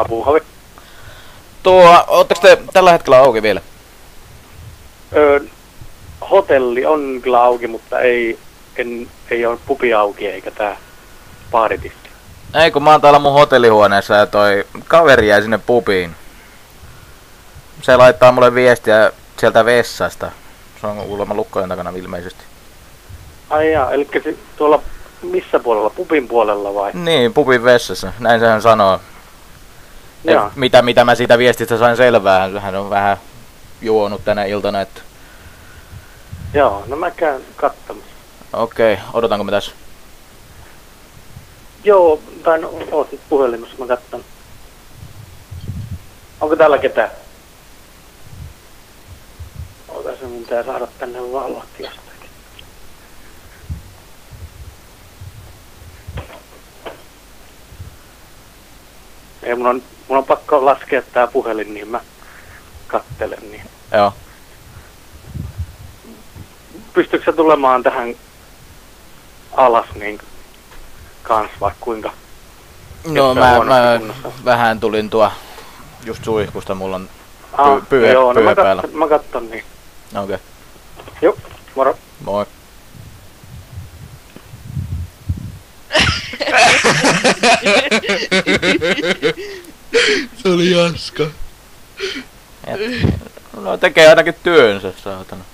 lapuhavi. Ootteko te tällä hetkellä auki vielä? Hotelli on kyllä auki, mutta ei ole pubi auki eikä tää baaritiski. Ei, kun mä oon täällä mun hotellihuoneessa ja toi kaveri jäi sinne pubiin. Se laittaa mulle viestiä sieltä vessasta. Se on kuulemma lukkojen takana ilmeisesti. Ai jaa, eli tuolla missä puolella? Pubin puolella vai? Niin, pubin vessassa. Näin sehän sanoo. Jaa. Mitä mä siitä viestistä sain selvää. Hän on vähän juonut tänä iltana, että... Joo, no mä käyn katsomassa. Okei, odotanko me tässä? Joo, tai no, oot nyt puhelimessa, mä katson. Onko täällä ketään? Ota se, mun pitää saada tänne valot jostakin. Ei, mun on pakko laskea tää puhelin, niin mä kattelen niin. Joo. Pystytkö sä tulemaan tähän alas niin kans vai kuinka? No mä vähän tulin just suihkusta, mulla on pyö päällä. Mä katson niin. Okei. Joo, moro. Moi. Se oli jaska. No tekee ainakin työnsä, saatana.